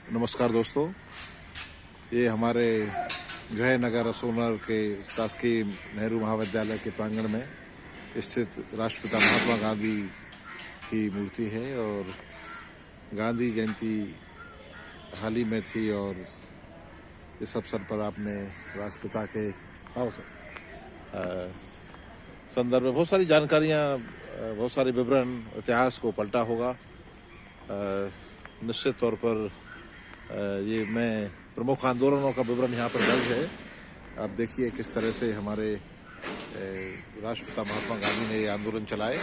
नमस्कार दोस्तों, ये हमारे गृह नगर अशोकनगर के शासकीय नेहरू महाविद्यालय के प्रांगण में स्थित राष्ट्रपिता महात्मा गांधी की मूर्ति है और गांधी जयंती हाल ही में थी और इस अवसर पर आपने राष्ट्रपिता के संदर्भ में बहुत सारी जानकारियाँ, बहुत सारे विवरण इतिहास को पलटा होगा। निश्चित तौर पर ये मैं प्रमुख आंदोलनों का विवरण यहाँ पर दर्ज है। आप देखिए किस तरह से हमारे राष्ट्रपिता महात्मा गांधी ने ये आंदोलन चलाए।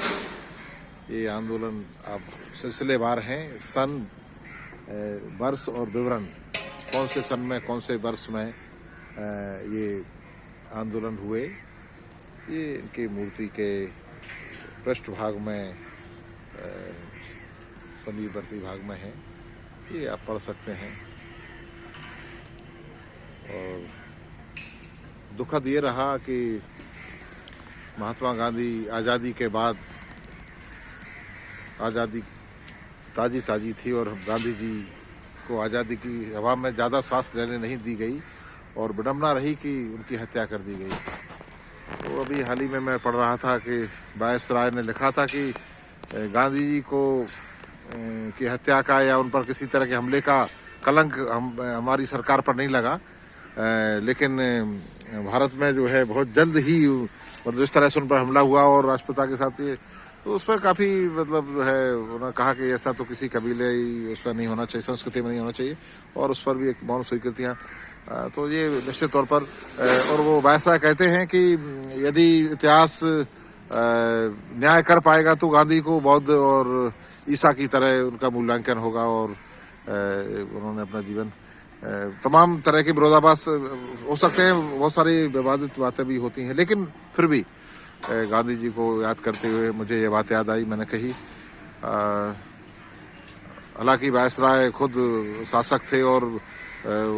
ये आंदोलन आप सिलसिलेवार हैं, सन, वर्ष और विवरण, कौन से सन में कौन से वर्ष में ये आंदोलन हुए, ये इनकी मूर्ति के पृष्ठभाग में समीपवर्ती भाग में है, ये आप पढ़ सकते हैं। और दुखद ये रहा कि महात्मा गांधी आज़ादी के बाद, आज़ादी ताज़ी थी और गांधी जी को आज़ादी की हवा में ज़्यादा सांस लेने नहीं दी गई और विडंबना रही कि उनकी हत्या कर दी गई। तो अभी हाल ही में मैं पढ़ रहा था कि वायसराय ने लिखा था कि गांधी जी को की हत्या का या उन पर किसी तरह के हमले का कलंक हमारी सरकार पर नहीं लगा, लेकिन भारत में जो है बहुत जल्द ही मतलब इस तरह से उन पर हमला हुआ और राष्ट्रपिता के साथ ये, तो उस पर काफ़ी मतलब जो है उन्होंने कहा कि ऐसा तो किसी कबीले उस पर नहीं होना चाहिए, संस्कृति में नहीं होना चाहिए और उस पर भी एक मौन स्वीकृतियाँ। तो ये निश्चित तौर पर और वो वायसराय कहते हैं कि यदि इतिहास न्याय कर पाएगा तो गांधी को बौद्ध और ईसा की तरह उनका मूल्यांकन होगा। और उन्होंने अपना जीवन तमाम तरह के विरोधाभास हो सकते हैं, बहुत सारी विवादित बातें भी होती हैं, लेकिन फिर भी गांधी जी को याद करते हुए मुझे ये बात याद आई, मैंने कही। हालांकि वायसराय खुद शासक थे और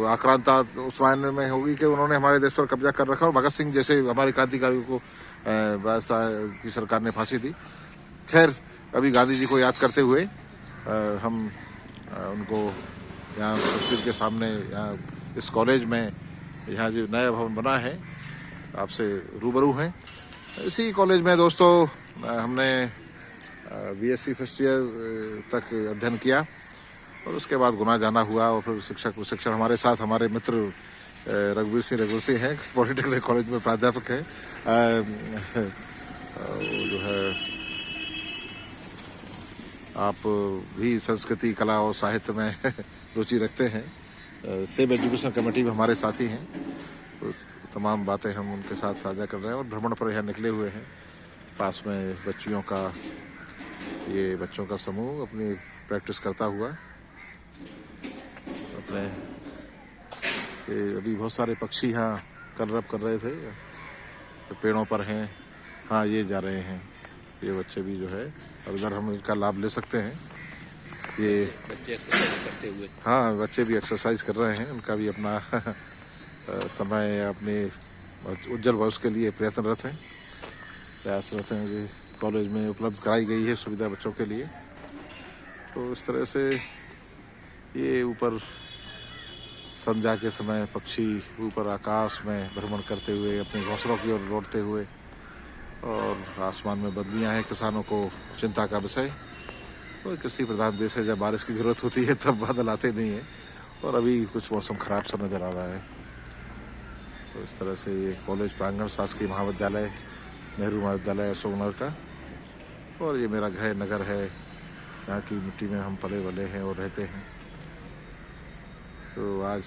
आक्रांता उस मायने में होगी कि उन्होंने हमारे देश पर कब्जा कर रखा और भगत सिंह जैसे हमारे क्रांतिकारियों को वायसराय की सरकार ने फांसी दी। खैर, अभी गांधी जी को याद करते हुए हम उनको यहाँ तस्वीर के सामने, यहाँ इस कॉलेज में, यहाँ जो नया भवन बना है, आपसे रूबरू हैं। इसी कॉलेज में दोस्तों हमने बीएससी फर्स्ट ईयर तक अध्ययन किया और उसके बाद गुना जाना हुआ और फिर शिक्षण हमारे साथ हमारे मित्र रघुवीर सिंह हैं, पॉलिटेक्निक कॉलेज में प्राध्यापक हैं। जो है आप भी संस्कृति, कला और साहित्य में रुचि रखते हैं। सेम एजुकेशन कमेटी में हमारे साथी हैं, तो तमाम बातें हम उनके साथ साझा कर रहे हैं और भ्रमण पर यहाँ निकले हुए हैं। पास में बच्चों का समूह अपनी प्रैक्टिस करता हुआ अपने अभी बहुत सारे पक्षी यहाँ कलरव कर रहे थे, पेड़ों पर हैं। हाँ, ये जा रहे हैं, ये बच्चे भी जो है, और इधर हम इसका लाभ ले सकते हैं। ये बच्चे एक्सरसाइज करते हुए, हाँ, बच्चे भी एक्सरसाइज कर रहे हैं, उनका भी अपना समय अपने उज्जवल भविष्य के लिए प्रयासरत हैं। ये कॉलेज में उपलब्ध कराई गई है सुविधा बच्चों के लिए। तो इस तरह से ये ऊपर संध्या के समय पक्षी ऊपर आकाश में भ्रमण करते हुए अपने घोंसलों की ओर लौटते हुए, और आसमान में बदलियां हैं, किसानों को चिंता का विषय। तो कृषि प्रधान देश है, जब बारिश की ज़रूरत होती है तब बादल आते नहीं हैं और अभी कुछ मौसम ख़राब सा नज़र आ रहा है। तो इस तरह से ये कॉलेज प्रांगण शासकीय महाविद्यालय नेहरू महाविद्यालय अशोकनगर का, और ये मेरा गृह नगर है, यहाँ की मिट्टी में हम पले बले हैं और रहते हैं। तो आज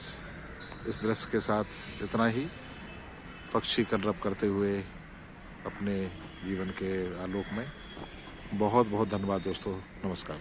इस दृश्य के साथ इतना ही। पक्षी कलरव करते हुए अपने जीवन के आलोक में। बहुत बहुत धन्यवाद दोस्तों, नमस्कार।